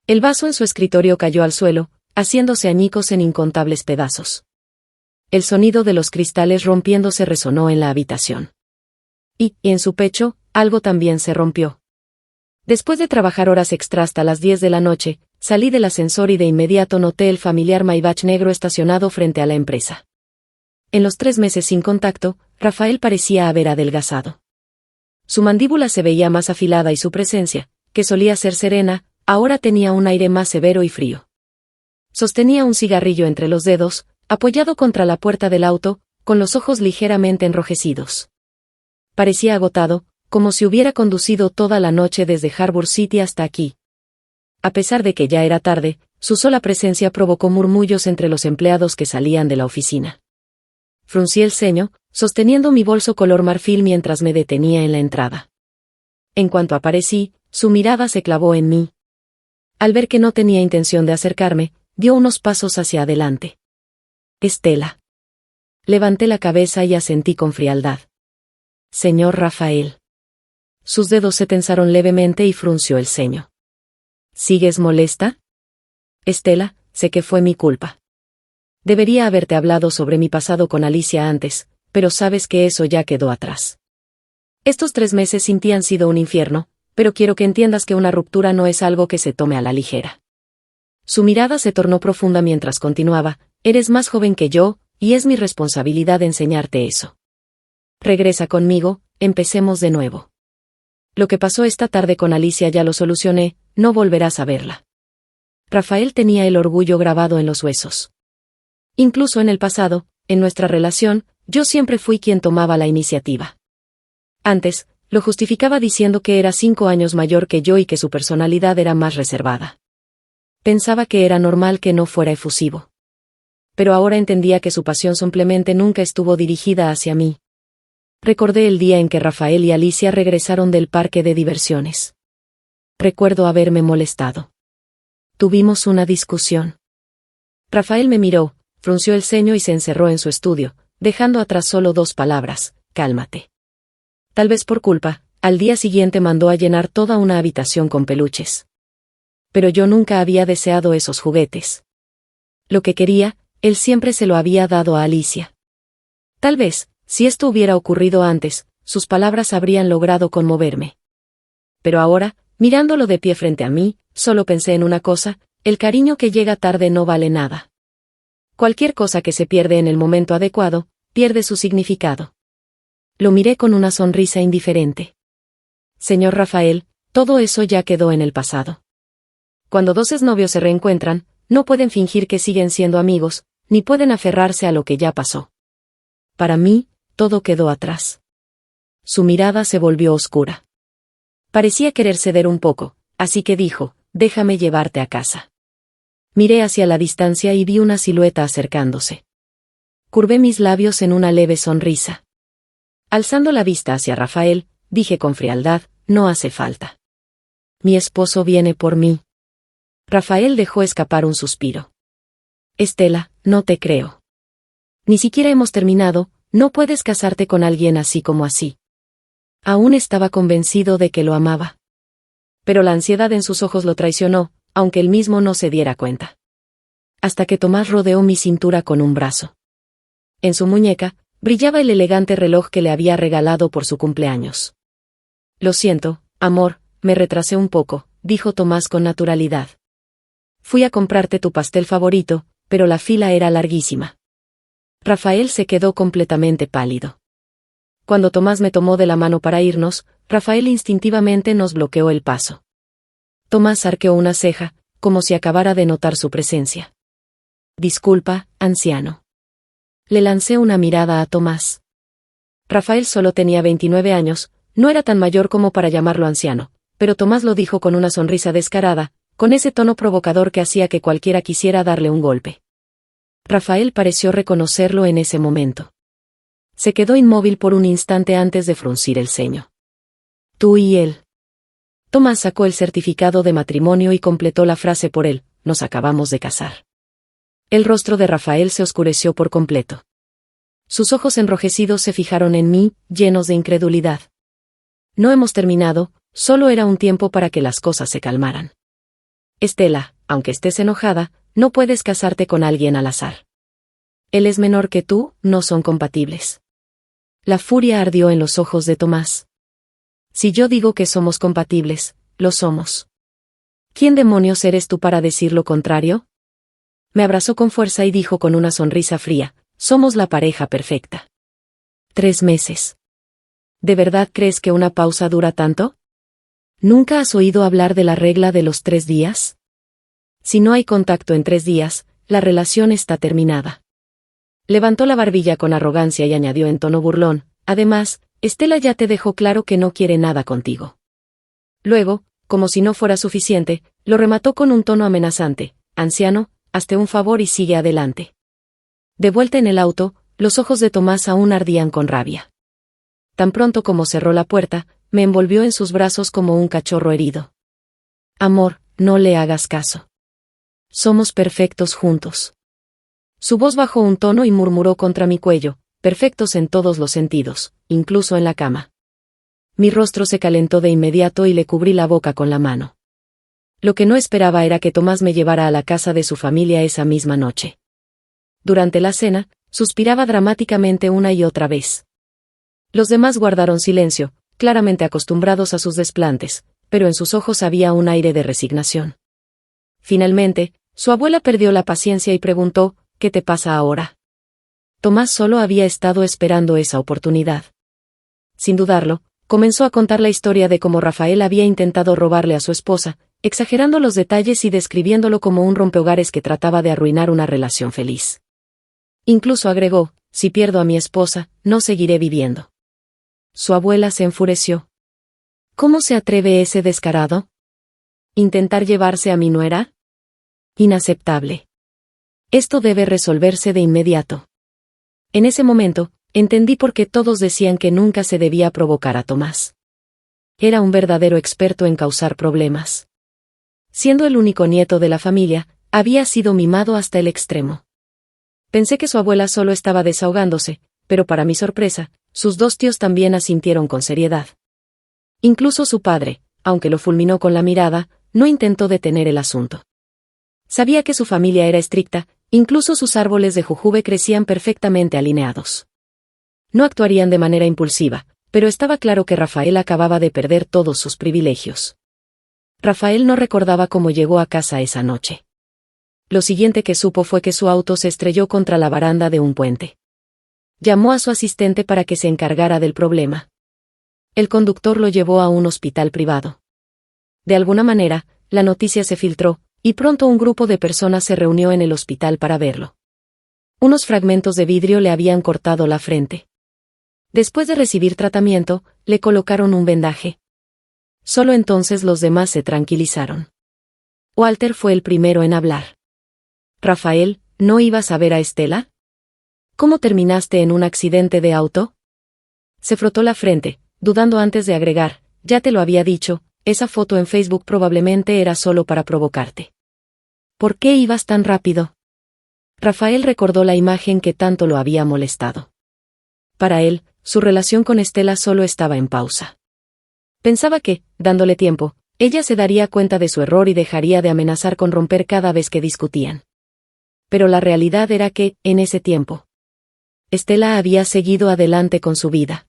El vaso en su escritorio cayó al suelo, haciéndose añicos en incontables pedazos. El sonido de los cristales rompiéndose resonó en la habitación. Y, en su pecho, algo también se rompió. Después de trabajar horas extra hasta las 10 de la noche, salí del ascensor y de inmediato noté el familiar Maybach negro estacionado frente a la empresa. En los 3 meses sin contacto, Rafael parecía haber adelgazado. Su mandíbula se veía más afilada y su presencia, que solía ser serena, ahora tenía un aire más severo y frío. Sostenía un cigarrillo entre los dedos, apoyado contra la puerta del auto, con los ojos ligeramente enrojecidos. Parecía agotado, como si hubiera conducido toda la noche desde Harbour City hasta aquí. A pesar de que ya era tarde, su sola presencia provocó murmullos entre los empleados que salían de la oficina. Fruncí el ceño, sosteniendo mi bolso color marfil mientras me detenía en la entrada. En cuanto aparecí, su mirada se clavó en mí. Al ver que no tenía intención de acercarme, dio unos pasos hacia adelante. Estela. Levanté la cabeza y asentí con frialdad. Señor Rafael. Sus dedos se tensaron levemente y frunció el ceño. ¿Sigues molesta? Estela, sé que fue mi culpa. Debería haberte hablado sobre mi pasado con Alicia antes, pero sabes que eso ya quedó atrás. Estos 3 meses sin ti han sido un infierno, pero quiero que entiendas que una ruptura no es algo que se tome a la ligera. Su mirada se tornó profunda mientras continuaba, eres más joven que yo, y es mi responsabilidad enseñarte eso. Regresa conmigo, empecemos de nuevo. Lo que pasó esta tarde con Alicia ya lo solucioné, no volverás a verla. Rafael tenía el orgullo grabado en los huesos. Incluso en el pasado, en nuestra relación, yo siempre fui quien tomaba la iniciativa. Antes, lo justificaba diciendo que era 5 años mayor que yo y que su personalidad era más reservada. Pensaba que era normal que no fuera efusivo. Pero ahora entendía que su pasión simplemente nunca estuvo dirigida hacia mí. Recordé el día en que Rafael y Alicia regresaron del parque de diversiones. Recuerdo haberme molestado. Tuvimos una discusión. Rafael me miró, frunció el ceño y se encerró en su estudio, dejando atrás solo 2 palabras, cálmate. Tal vez por culpa, al día siguiente mandó a llenar toda una habitación con peluches. Pero yo nunca había deseado esos juguetes. Lo que quería, él siempre se lo había dado a Alicia. Tal vez, si esto hubiera ocurrido antes, sus palabras habrían logrado conmoverme. Pero ahora, mirándolo de pie frente a mí, solo pensé en una cosa, el cariño que llega tarde no vale nada. Cualquier cosa que se pierde en el momento adecuado, pierde su significado. Lo miré con una sonrisa indiferente. Señor Rafael, todo eso ya quedó en el pasado. Cuando 2 exnovios se reencuentran, no pueden fingir que siguen siendo amigos, ni pueden aferrarse a lo que ya pasó. Para mí, todo quedó atrás. Su mirada se volvió oscura. Parecía querer ceder un poco, así que dijo, déjame llevarte a casa. Miré hacia la distancia y vi una silueta acercándose. Curvé mis labios en una leve sonrisa. Alzando la vista hacia Rafael, dije con frialdad, no hace falta. Mi esposo viene por mí. Rafael dejó escapar un suspiro. Estela, no te creo. Ni siquiera hemos terminado, no puedes casarte con alguien así como así. Aún estaba convencido de que lo amaba. Pero la ansiedad en sus ojos lo traicionó, aunque él mismo no se diera cuenta. Hasta que Tomás rodeó mi cintura con un brazo. En su muñeca, brillaba el elegante reloj que le había regalado por su cumpleaños. Lo siento, amor, me retrasé un poco, dijo Tomás con naturalidad. Fui a comprarte tu pastel favorito, pero la fila era larguísima. Rafael se quedó completamente pálido. Cuando Tomás me tomó de la mano para irnos, Rafael instintivamente nos bloqueó el paso. Tomás arqueó una ceja, como si acabara de notar su presencia. Disculpa, anciano. Le lancé una mirada a Tomás. Rafael solo tenía 29 años, no era tan mayor como para llamarlo anciano, pero Tomás lo dijo con una sonrisa descarada, con ese tono provocador que hacía que cualquiera quisiera darle un golpe. Rafael pareció reconocerlo en ese momento. Se quedó inmóvil por un instante antes de fruncir el ceño. Tú y él. Tomás sacó el certificado de matrimonio y completó la frase por él, nos acabamos de casar. El rostro de Rafael se oscureció por completo. Sus ojos enrojecidos se fijaron en mí, llenos de incredulidad. No hemos terminado, solo era un tiempo para que las cosas se calmaran. Estela, aunque estés enojada, no puedes casarte con alguien al azar. Él es menor que tú, no son compatibles. La furia ardió en los ojos de Tomás. Si yo digo que somos compatibles, lo somos. ¿Quién demonios eres tú para decir lo contrario? Me abrazó con fuerza y dijo con una sonrisa fría, somos la pareja perfecta. 3 meses. ¿De verdad crees que una pausa dura tanto? ¿Nunca has oído hablar de la regla de los 3 días? Si no hay contacto en 3 días, la relación está terminada. Levantó la barbilla con arrogancia y añadió en tono burlón, además, Estela ya te dejó claro que no quiere nada contigo. Luego, como si no fuera suficiente, lo remató con un tono amenazante, anciano, hazte un favor y sigue adelante. De vuelta en el auto, los ojos de Tomás aún ardían con rabia. Tan pronto como cerró la puerta, me envolvió en sus brazos como un cachorro herido. Amor, no le hagas caso. Somos perfectos juntos. Su voz bajó un tono y murmuró contra mi cuello, perfectos en todos los sentidos, incluso en la cama. Mi rostro se calentó de inmediato y le cubrí la boca con la mano. Lo que no esperaba era que Tomás me llevara a la casa de su familia esa misma noche. Durante la cena, suspiraba dramáticamente una y otra vez. Los demás guardaron silencio, claramente acostumbrados a sus desplantes, pero en sus ojos había un aire de resignación. Finalmente, su abuela perdió la paciencia y preguntó, ¿qué te pasa ahora? Tomás solo había estado esperando esa oportunidad. Sin dudarlo, comenzó a contar la historia de cómo Rafael había intentado robarle a su esposa, exagerando los detalles y describiéndolo como un rompehogares que trataba de arruinar una relación feliz. Incluso agregó, si pierdo a mi esposa, no seguiré viviendo. Su abuela se enfureció. ¿Cómo se atreve ese descarado? ¿Intentar llevarse a mi nuera? Inaceptable. Esto debe resolverse de inmediato. En ese momento, entendí por qué todos decían que nunca se debía provocar a Tomás. Era un verdadero experto en causar problemas. Siendo el único nieto de la familia, había sido mimado hasta el extremo. Pensé que su abuela solo estaba desahogándose, pero para mi sorpresa, sus dos tíos también asintieron con seriedad. Incluso su padre, aunque lo fulminó con la mirada, no intentó detener el asunto. Sabía que su familia era estricta, incluso sus árboles de jujube crecían perfectamente alineados. No actuarían de manera impulsiva, pero estaba claro que Rafael acababa de perder todos sus privilegios. Rafael no recordaba cómo llegó a casa esa noche. Lo siguiente que supo fue que su auto se estrelló contra la baranda de un puente. Llamó a su asistente para que se encargara del problema. El conductor lo llevó a un hospital privado. De alguna manera, la noticia se filtró, y pronto un grupo de personas se reunió en el hospital para verlo. Unos fragmentos de vidrio le habían cortado la frente. Después de recibir tratamiento, le colocaron un vendaje. Solo entonces los demás se tranquilizaron. Walter fue el primero en hablar. Rafael, ¿no ibas a ver a Estela? ¿Cómo terminaste en un accidente de auto? Se frotó la frente, dudando antes de agregar, ya te lo había dicho, esa foto en Facebook probablemente era solo para provocarte. ¿Por qué ibas tan rápido? Rafael recordó la imagen que tanto lo había molestado. Para él, su relación con Estela solo estaba en pausa. Pensaba que, dándole tiempo, ella se daría cuenta de su error y dejaría de amenazar con romper cada vez que discutían. Pero la realidad era que, en ese tiempo, Estela había seguido adelante con su vida.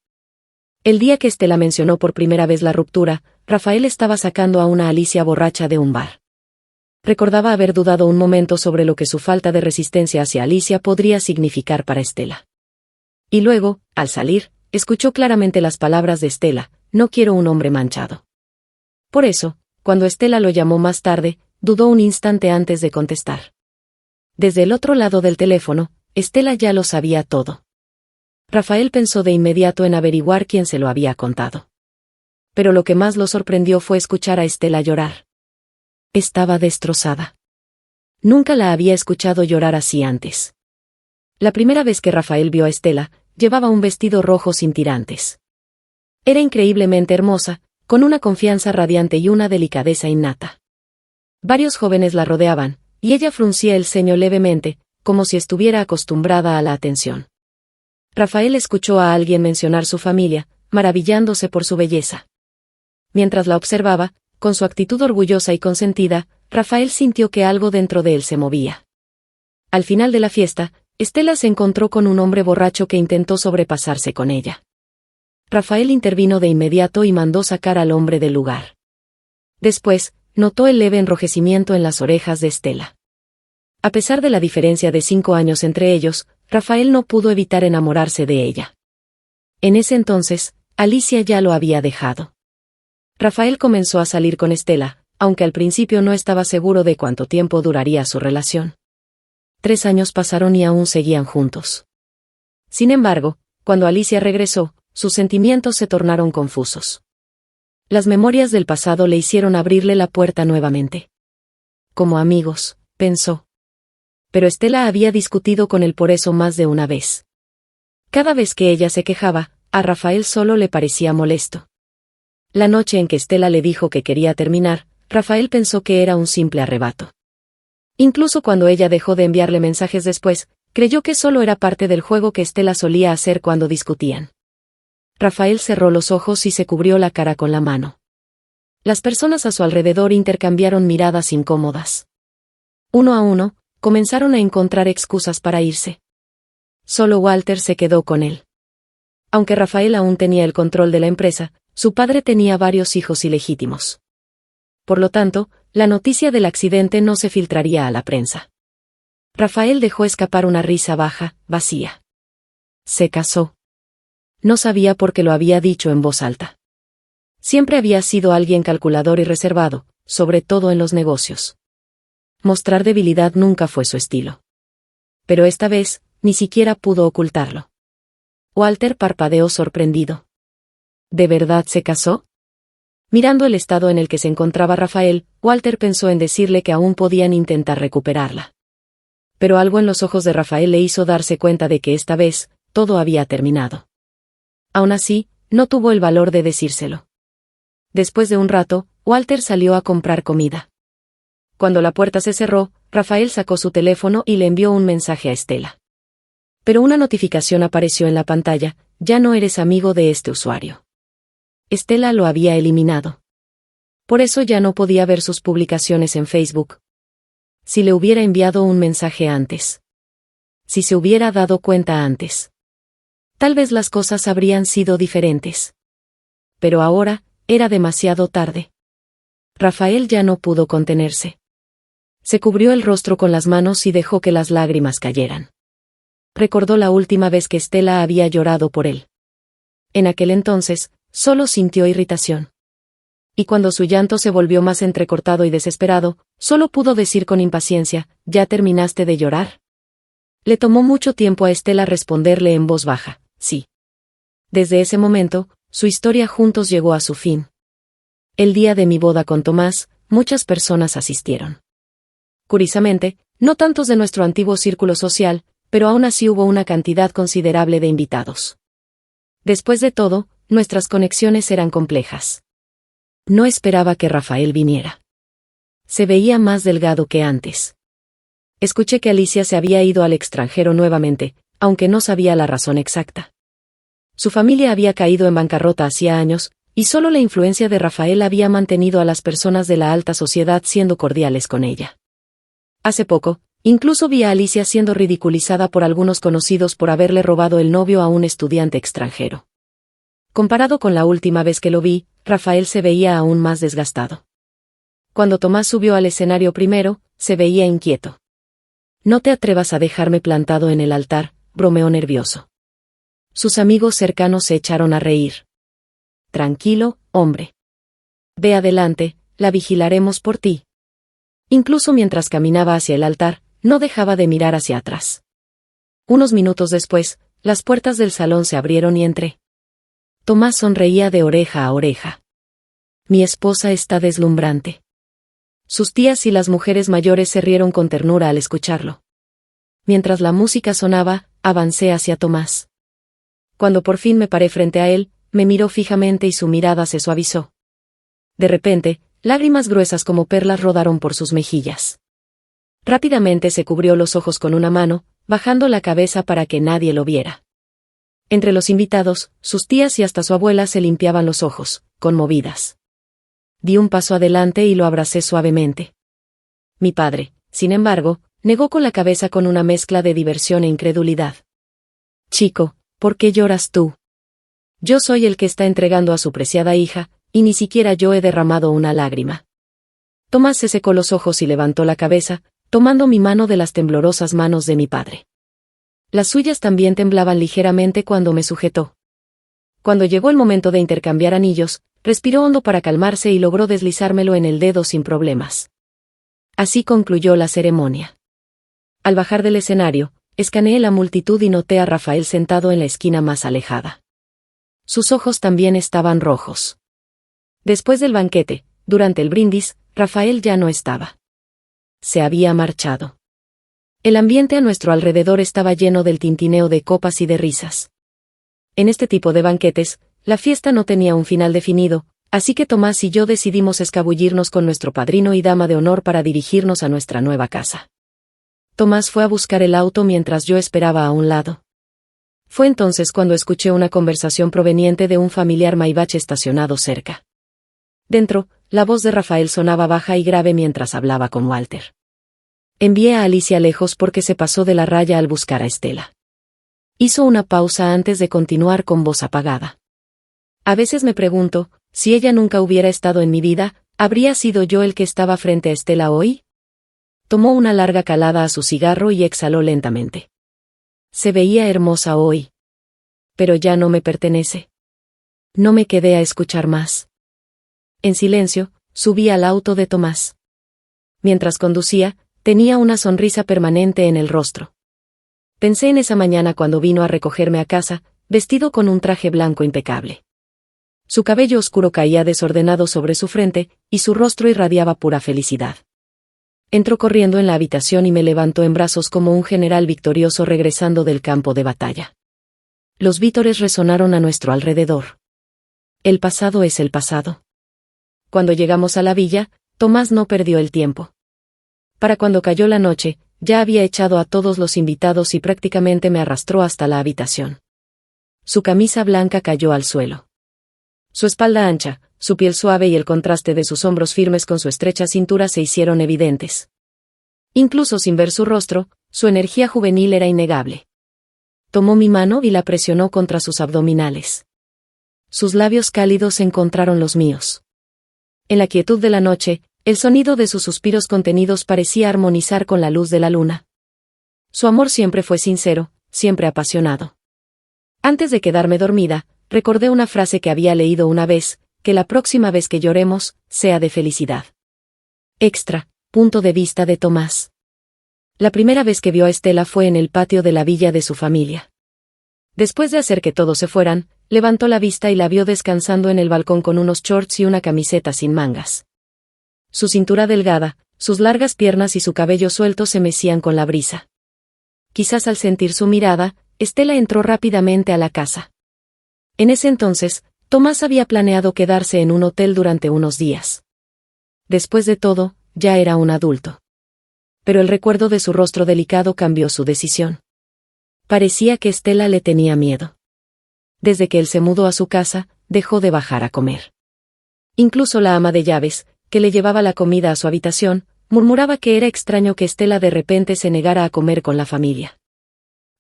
El día que Estela mencionó por primera vez la ruptura, Rafael estaba sacando a una Alicia borracha de un bar. Recordaba haber dudado un momento sobre lo que su falta de resistencia hacia Alicia podría significar para Estela. Y luego, al salir, escuchó claramente las palabras de Estela, no quiero un hombre manchado. Por eso, cuando Estela lo llamó más tarde, dudó un instante antes de contestar. Desde el otro lado del teléfono, Estela ya lo sabía todo. Rafael pensó de inmediato en averiguar quién se lo había contado. Pero lo que más lo sorprendió fue escuchar a Estela llorar. Estaba destrozada. Nunca la había escuchado llorar así antes. La primera vez que Rafael vio a Estela, llevaba un vestido rojo sin tirantes. Era increíblemente hermosa, con una confianza radiante y una delicadeza innata. Varios jóvenes la rodeaban, y ella fruncía el ceño levemente, como si estuviera acostumbrada a la atención. Rafael escuchó a alguien mencionar su familia, maravillándose por su belleza. Mientras la observaba, con su actitud orgullosa y consentida, Rafael sintió que algo dentro de él se movía. Al final de la fiesta, Estela se encontró con un hombre borracho que intentó sobrepasarse con ella. Rafael intervino de inmediato y mandó sacar al hombre del lugar. Después, notó el leve enrojecimiento en las orejas de Estela. A pesar de la diferencia de 5 años entre ellos, Rafael no pudo evitar enamorarse de ella. En ese entonces, Alicia ya lo había dejado. Rafael comenzó a salir con Estela, aunque al principio no estaba seguro de cuánto tiempo duraría su relación. 3 años pasaron y aún seguían juntos. Sin embargo, cuando Alicia regresó, sus sentimientos se tornaron confusos. Las memorias del pasado le hicieron abrirle la puerta nuevamente. Como amigos, pensó. Pero Estela había discutido con él por eso más de una vez. Cada vez que ella se quejaba, a Rafael solo le parecía molesto. La noche en que Estela le dijo que quería terminar, Rafael pensó que era un simple arrebato. Incluso cuando ella dejó de enviarle mensajes después, creyó que solo era parte del juego que Estela solía hacer cuando discutían. Rafael cerró los ojos y se cubrió la cara con la mano. Las personas a su alrededor intercambiaron miradas incómodas. Uno a uno, comenzaron a encontrar excusas para irse. Solo Walter se quedó con él. Aunque Rafael aún tenía el control de la empresa, su padre tenía varios hijos ilegítimos. Por lo tanto, la noticia del accidente no se filtraría a la prensa. Rafael dejó escapar una risa baja, vacía. Se casó. No sabía por qué lo había dicho en voz alta. Siempre había sido alguien calculador y reservado, sobre todo en los negocios. Mostrar debilidad nunca fue su estilo. Pero esta vez, ni siquiera pudo ocultarlo. Walter parpadeó sorprendido. ¿De verdad se casó? Mirando el estado en el que se encontraba Rafael, Walter pensó en decirle que aún podían intentar recuperarla. Pero algo en los ojos de Rafael le hizo darse cuenta de que esta vez, todo había terminado. Aún así, no tuvo el valor de decírselo. Después de un rato, Walter salió a comprar comida. Cuando la puerta se cerró, Rafael sacó su teléfono y le envió un mensaje a Estela. Pero una notificación apareció en la pantalla: ya no eres amigo de este usuario. Estela lo había eliminado. Por eso ya no podía ver sus publicaciones en Facebook. Si le hubiera enviado un mensaje antes. Si se hubiera dado cuenta antes. Tal vez las cosas habrían sido diferentes. Pero ahora, era demasiado tarde. Rafael ya no pudo contenerse. Se cubrió el rostro con las manos y dejó que las lágrimas cayeran. Recordó la última vez que Estela había llorado por él. En aquel entonces, solo sintió irritación. Y cuando su llanto se volvió más entrecortado y desesperado, solo pudo decir con impaciencia: ¿ya terminaste de llorar? Le tomó mucho tiempo a Estela responderle en voz baja: sí. Desde ese momento, su historia juntos llegó a su fin. El día de mi boda con Tomás, muchas personas asistieron. Curiosamente, no tantos de nuestro antiguo círculo social, pero aún así hubo una cantidad considerable de invitados. Después de todo, nuestras conexiones eran complejas. No esperaba que Rafael viniera. Se veía más delgado que antes. Escuché que Alicia se había ido al extranjero nuevamente, aunque no sabía la razón exacta. Su familia había caído en bancarrota hacía años, y solo la influencia de Rafael había mantenido a las personas de la alta sociedad siendo cordiales con ella. Hace poco, incluso vi a Alicia siendo ridiculizada por algunos conocidos por haberle robado el novio a un estudiante extranjero. Comparado con la última vez que lo vi, Rafael se veía aún más desgastado. Cuando Tomás subió al escenario primero, se veía inquieto. No te atrevas a dejarme plantado en el altar, bromeó nervioso. Sus amigos cercanos se echaron a reír. Tranquilo, hombre. Ve adelante, la vigilaremos por ti. Incluso mientras caminaba hacia el altar, no dejaba de mirar hacia atrás. Unos minutos después, las puertas del salón se abrieron y entré. Tomás sonreía de oreja a oreja. Mi esposa está deslumbrante. Sus tías y las mujeres mayores se rieron con ternura al escucharlo. Mientras la música sonaba, avancé hacia Tomás. Cuando por fin me paré frente a él, me miró fijamente y su mirada se suavizó. De repente, lágrimas gruesas como perlas rodaron por sus mejillas. Rápidamente se cubrió los ojos con una mano, bajando la cabeza para que nadie lo viera. Entre los invitados, sus tías y hasta su abuela se limpiaban los ojos, conmovidas. Di un paso adelante y lo abracé suavemente. Mi padre, sin embargo, negó con la cabeza con una mezcla de diversión e incredulidad. Chico, ¿por qué lloras tú? Yo soy el que está entregando a su preciada hija, y ni siquiera yo he derramado una lágrima. Tomás se secó los ojos y levantó la cabeza, tomando mi mano de las temblorosas manos de mi padre. Las suyas también temblaban ligeramente cuando me sujetó. Cuando llegó el momento de intercambiar anillos, respiró hondo para calmarse y logró deslizármelo en el dedo sin problemas. Así concluyó la ceremonia. Al bajar del escenario, escaneé la multitud y noté a Rafael sentado en la esquina más alejada. Sus ojos también estaban rojos. Después del banquete, durante el brindis, Rafael ya no estaba. Se había marchado. El ambiente a nuestro alrededor estaba lleno del tintineo de copas y de risas. En este tipo de banquetes, la fiesta no tenía un final definido, así que Tomás y yo decidimos escabullirnos con nuestro padrino y dama de honor para dirigirnos a nuestra nueva casa. Tomás fue a buscar el auto mientras yo esperaba a un lado. Fue entonces cuando escuché una conversación proveniente de un familiar Maybach estacionado cerca. Dentro, la voz de Rafael sonaba baja y grave mientras hablaba con Walter. Envié a Alicia lejos porque se pasó de la raya al buscar a Estela. Hizo una pausa antes de continuar con voz apagada. A veces me pregunto, si ella nunca hubiera estado en mi vida, ¿habría sido yo el que estaba frente a Estela hoy? Tomó una larga calada a su cigarro y exhaló lentamente. Se veía hermosa hoy. Pero ya no me pertenece. No me quedé a escuchar más. En silencio, subí al auto de Tomás. Mientras conducía, tenía una sonrisa permanente en el rostro. Pensé en esa mañana cuando vino a recogerme a casa, vestido con un traje blanco impecable. Su cabello oscuro caía desordenado sobre su frente, y su rostro irradiaba pura felicidad. Entró corriendo en la habitación y me levantó en brazos como un general victorioso regresando del campo de batalla. Los vítores resonaron a nuestro alrededor. El pasado es el pasado. Cuando llegamos a la villa, Tomás no perdió el tiempo. Para cuando cayó la noche, ya había echado a todos los invitados y prácticamente me arrastró hasta la habitación. Su camisa blanca cayó al suelo. Su espalda ancha, su piel suave y el contraste de sus hombros firmes con su estrecha cintura se hicieron evidentes. Incluso sin ver su rostro, su energía juvenil era innegable. Tomó mi mano y la presionó contra sus abdominales. Sus labios cálidos encontraron los míos. En la quietud de la noche, el sonido de sus suspiros contenidos parecía armonizar con la luz de la luna. Su amor siempre fue sincero, siempre apasionado. Antes de quedarme dormida, recordé una frase que había leído una vez, que la próxima vez que lloremos, sea de felicidad. Extra, punto de vista de Tomás. La primera vez que vio a Estela fue en el patio de la villa de su familia. Después de hacer que todos se fueran, levantó la vista y la vio descansando en el balcón con unos shorts y una camiseta sin mangas. Su cintura delgada, sus largas piernas y su cabello suelto se mecían con la brisa. Quizás al sentir su mirada, Estela entró rápidamente a la casa. En ese entonces, Tomás había planeado quedarse en un hotel durante unos días. Después de todo, ya era un adulto. Pero el recuerdo de su rostro delicado cambió su decisión. Parecía que Estela le tenía miedo. Desde que él se mudó a su casa, dejó de bajar a comer. Incluso la ama de llaves, que le llevaba la comida a su habitación, murmuraba que era extraño que Estela de repente se negara a comer con la familia.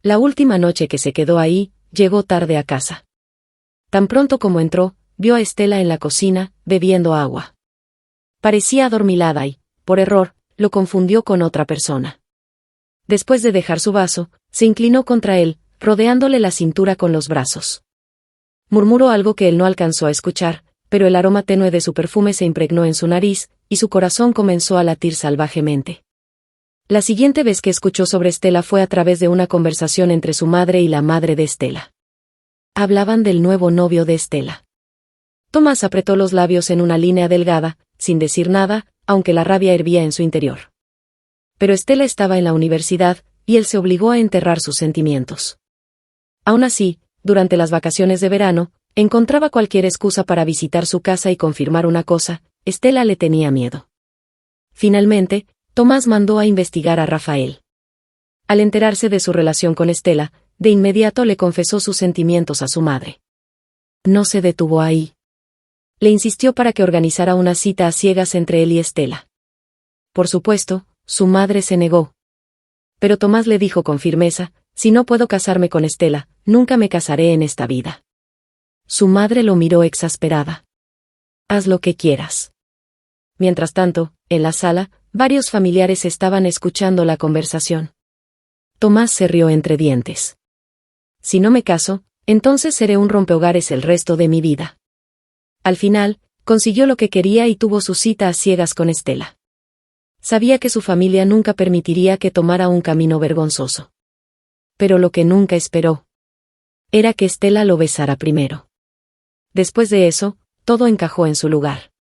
La última noche que se quedó ahí, llegó tarde a casa. Tan pronto como entró, vio a Estela en la cocina, bebiendo agua. Parecía adormilada y, por error, lo confundió con otra persona. Después de dejar su vaso, se inclinó contra él, rodeándole la cintura con los brazos. Murmuró algo que él no alcanzó a escuchar, pero el aroma tenue de su perfume se impregnó en su nariz, y su corazón comenzó a latir salvajemente. La siguiente vez que escuchó sobre Estela fue a través de una conversación entre su madre y la madre de Estela. Hablaban del nuevo novio de Estela. Tomás apretó los labios en una línea delgada, sin decir nada, aunque la rabia hervía en su interior. Pero Estela estaba en la universidad, y él se obligó a enterrar sus sentimientos. Aún así, durante las vacaciones de verano, encontraba cualquier excusa para visitar su casa y confirmar una cosa: Estela le tenía miedo. Finalmente, Tomás mandó a investigar a Rafael. Al enterarse de su relación con Estela, de inmediato le confesó sus sentimientos a su madre. No se detuvo ahí. Le insistió para que organizara una cita a ciegas entre él y Estela. Por supuesto, su madre se negó. Pero Tomás le dijo con firmeza: si no puedo casarme con Estela, nunca me casaré en esta vida. Su madre lo miró exasperada. Haz lo que quieras. Mientras tanto, en la sala, varios familiares estaban escuchando la conversación. Tomás se rió entre dientes. Si no me caso, entonces seré un rompehogares el resto de mi vida. Al final, consiguió lo que quería y tuvo su cita a ciegas con Estela. Sabía que su familia nunca permitiría que tomara un camino vergonzoso. Pero lo que nunca esperó era que Estela lo besara primero. Después de eso, todo encajó en su lugar.